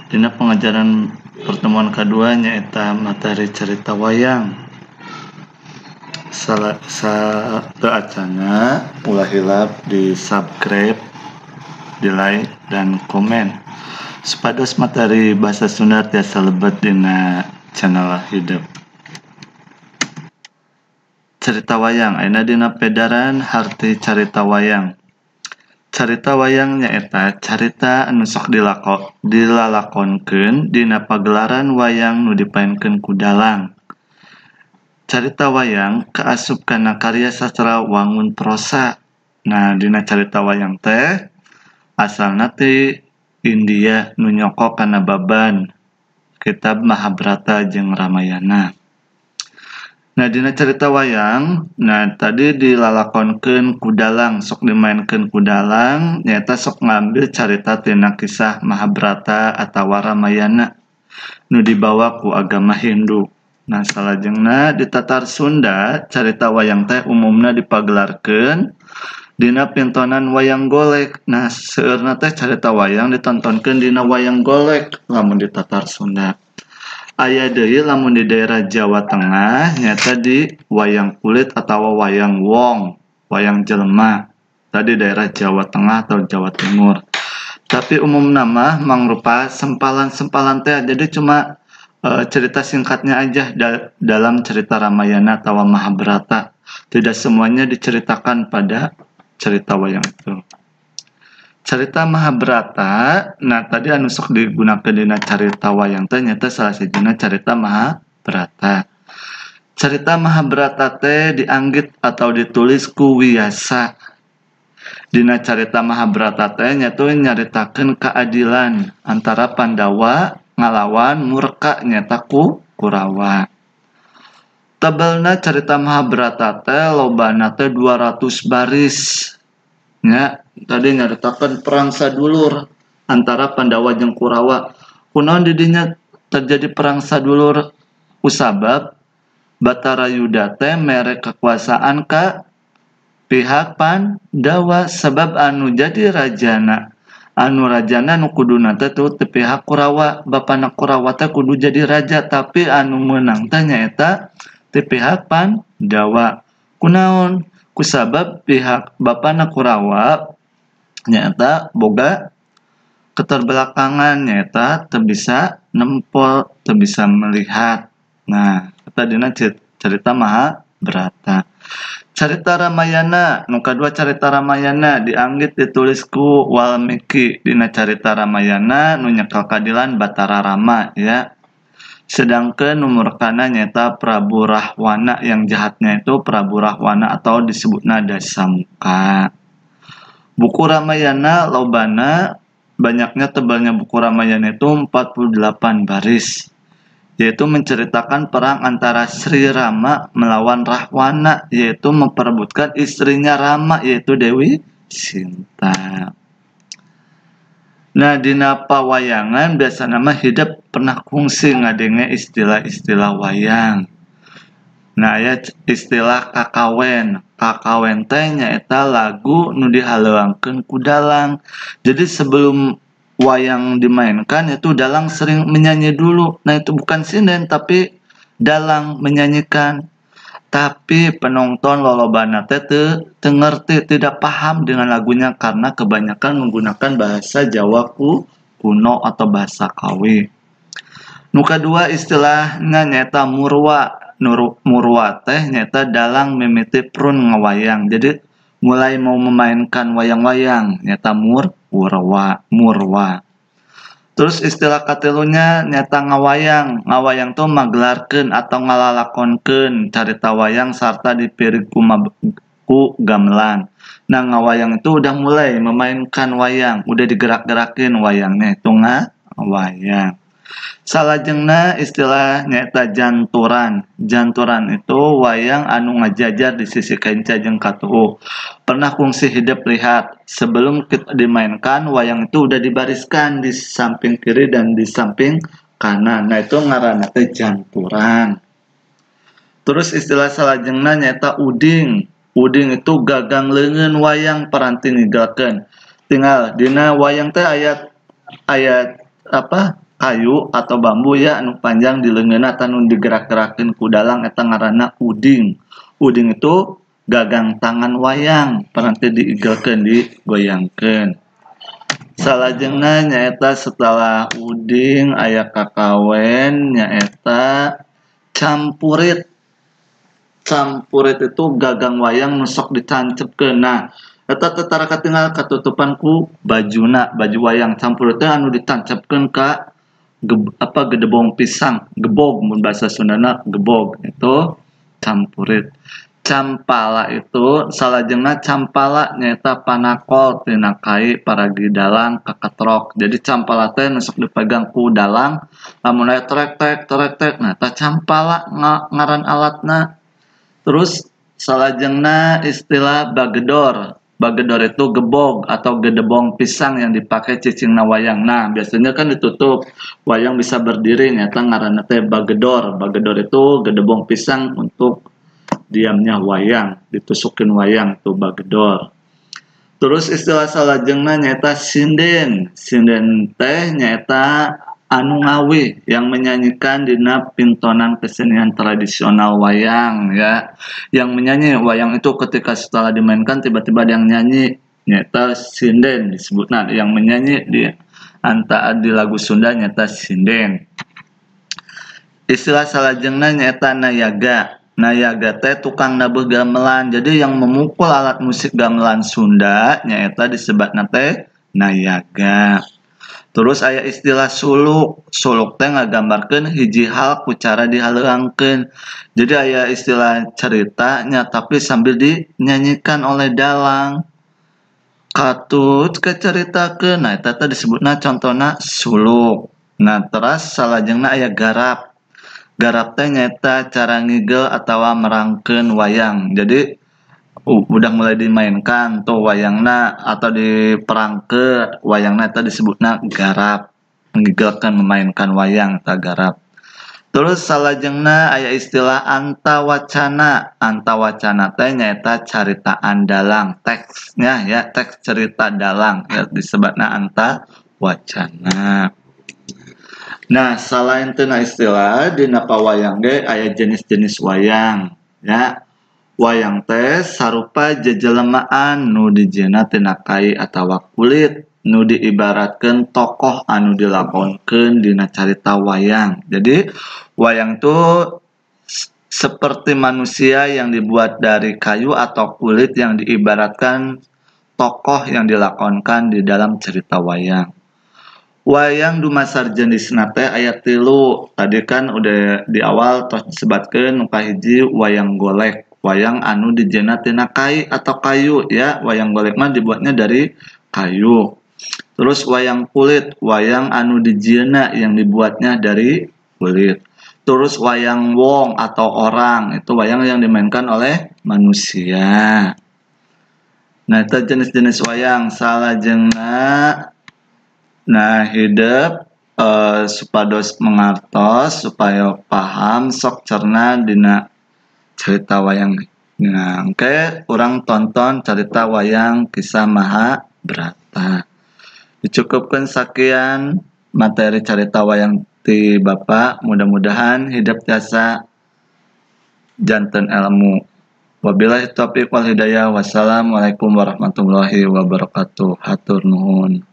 Dina pengajaran pertemuan kedua nyaeta materi cerita wayang. Satu acana ulah hilap di subscribe, di like dan komen. Supados materi bahasa Sunda tiasa lebet dina channel hidup. Cerita wayang ayeuna dina pedaran harti carita wayang. Carita wayang nyaeta carita anu sok dilalakonkeun dina pagelaran wayang nu dipaenkeun ku dalang. Carita wayang kaasup kana karya sastra wangun prosa. Nah, dina carita wayang teh asalna ti India nu nyoko kana baban kitab Mahabharata jeung Ramayana. Nah, dina cerita wayang, tadi dilalakonkeun ku dalang, sok dimainkeun ku dalang, nyata sok ngambil carita tina kisah Mahabharata atawa Ramayana nu dibawa ku agama Hindu. Nah, salajengna di tatar Sunda, carita wayang teh umumna dipagelarkeun dina pintonan wayang golek. Nah, seueurna teh carita wayang ditontonkeun dina wayang golek lamun di tatar Sunda. Aya deui lamun di daerah Jawa Tengah nyata di wayang kulit atau wayang wong, wayang jelema. Tadi daerah Jawa Tengah atau Jawa Timur. Tapi umum nama mangrupa sempalan-sempalan teh, jadi cuma cerita singkatnya aja dalam cerita Ramayana atau Mahabharata. Tidak semuanya diceritakan pada cerita wayang itu. Cerita Mahabharata, nah tadi anu sok digunakeun dina carita wayang teh nyata salah sijina carita Mahabharata. Cerita Mahabharata teh dianggit atau ditulis ku Wyasa. Dina carita Mahabharata teh nyata nyaritakeun keadilan antara Pandawa ngalawan Murka nyata ku Kurawa. Tebelna cerita Mahabharata teh lobana teh 200 baris. Nya tadi nyaritakeun perang sadulur antara Pandawa jeung Kurawa. Kunaon di dinya terjadi perang sadulur kusabab Batara Yuda teh mere kekuasaan ka pihak Pandawa sebab anu jadi rajana nu kuduna teh tu pihak Kurawa. Bapana Kurawa teh kudu jadi raja tapi anu meunang teh nyaeta ti pihak Pandawa. Kunaon? Kusabab pihak bapana Kurawa nyata boga keterbelakangan, nyata teu bisa nempel, teu bisa melihat. Nah, eta dina cerita Mahabharata. Carita Ramayana, nu kadua carita Ramayana dianggit ditulis ku Walmiki. Dina carita Ramayana nu nyekel kadilan Batara Rama ya. Sedangkan nomor kana nyata Prabu Rahwana, yang jahatnya itu Prabu Rahwana atau disebutna Dasamuka. Buku Ramayana lobana banyaknya tebalnya buku Ramayana itu 48 baris. Yaitu menceritakan perang antara Sri Rama melawan Rahwana, yaitu memperebutkan istrinya Rama yaitu Dewi Sinta. Nah, dina pawayangan biasa nama hidup pernah kungsi ngadenge istilah-istilah wayang. Nah, ya istilah kakawen. Kakawen teh nyaeta lagu nu dihaleuangkeun ku dalang. Jadi sebelum wayang dimainkan itu dalang sering menyanyi dulu. Nah, itu bukan sinden tapi dalang menyanyikan. Tapi penonton lolobana teh teu ngerti, tidak paham dengan lagunya karena kebanyakan menggunakan bahasa Jawa kuno atau bahasa Kawi. Nu kadua istilahnya nyata murwa. Murwa teh nyata dalang mimiti prun ngawayang. Jadi mulai mau memainkan wayang-wayang nyata murwa. Terus istilah katilunya nyata ngawayang. Ngawayang tuh magelarkeun atau ngalalakonkeun carita wayang sarta dipirig ku gamelan. Nah, ngawayang itu udah mulai memainkan wayang, udah digerak-gerakin wayangnya itu ngawayang. Salajengna istilah nyata janturan. Janturan itu wayang anu ngajajar di sisi kenca jeung katuhu. Pernah kungsi hidup lihat sebelum kita dimainkan wayang itu udah dibariskan di samping kiri dan di samping kanan. Nah, itu ngaranna teh janturan. Terus istilah salajengna nyata uding. Uding itu gagang leungeun wayang paranti ninggalkeun. Tinggal dina wayang teh ayat kayu atau bambu ya anu panjang di leungeunna atau anu digerak-gerakeun ku dalang eta ngaranna uding. Uding itu gagang tangan wayang, paranti diigelkeun digoyangkeun. Salajengna nyaeta setelah uding aya kakawen nyaeta campurit. Campurit itu gagang wayang nusok ditancepkeun. Nah, eta tetara katinggal katutupan ku bajuna, baju wayang. Campurit teh anu ditancepkeun ka gedebong pisang, gebog mun bahasa Sundana gebog itu campurit. Campala itu salajengna campala nyaeta panakol tina kai paragi dalang kakatrok. Jadi campala teh nusok dipegang ku dalang lamun aya trek nah eta campala ngaran alatna. Terus salajengna istilah bagedor. Bagedor itu gebog atau gedebong pisang yang dipakai cicingna wayang. Nah, biasanya kan ditutup. Wayang bisa berdiri, nyata ngaranna teh bagedor. Bagedor itu gedebong pisang untuk diamnya wayang, ditusukin wayang tuh bagedor. Terus istilah salajengna nyata sinden. Sinden teh nyata anu ngawi yang menyanyikan dina pintonan kesenian tradisional wayang ya. Yang menyanyi wayang itu ketika setelah dimainkan tiba-tiba ada yang nyanyi nyata sinden disebutna yang menyanyi di di lagu Sunda nyata sinden. Istilah salajengna nyata nayaga. Nayaga teh tukang nabuh gamelan. Jadi yang memukul alat musik gamelan Sunda nyaeta disebutna teh nayaga. Terus aya istilah suluk. Suluk teh ngagambarkeun hiji hal ku cara dihaleuangkeun. Jadi aya istilah ceritanya tapi sambil dinyanyikan oleh dalang. Katut kacaritakeun. Nah eta teh disebutna contona suluk. Nah terus salajengna aya garap. Garap teh nyaeta cara ngigel atawa merangkeun wayang. Jadi udah mulai dimainkan tuh wayangna atau diperangkeun wayangna eta disebutna garap. Ngigelkeun memainkan wayang eta garap. Terus salajengna aya istilah antawacana. Antawacana teh nyaeta caritaan dalang. Teksnya ya, teks cerita dalang ya disebutna antawacana. Nah, selain tina istilah dina pawayang ge aya jenis-jenis wayang ya. Wayang teh sarupa jejelemaan nu dijieunna tina kai atawa kulit nu diibaratkeun tokoh anu dilakonkeun dina carita wayang. Jadi wayang itu seperti manusia yang dibuat dari kayu atau kulit yang diibaratkan tokoh yang dilakonkan di dalam cerita wayang. Wayang dumasar jenisna teh aya 3. Tadi kan udah di awal tos disebatkeun nu kahiji wayang golek. Wayang anu dijieunna tina kai atau kayu ya. Wayang golek mah dibuatnya dari kayu. Terus wayang kulit, wayang anu dijieunna yang dibuatnya dari kulit. Terus wayang wong atau orang, itu wayang yang dimainkan oleh manusia. Nah, itu jenis-jenis wayang. Salajengna nah hidup supados mengartos supaya paham sok cerna dina cerita wayang. Nah, urang tonton cerita wayang Kisah Mahabharata. Dicukupkan sekian materi cerita wayang ti Bapak. Mudah-mudahan hidup jasa janten ilmu. Wabillahi taufiq wal hidayah. Wassalamualaikum warahmatullahi wabarakatuh. Hatur nuhun.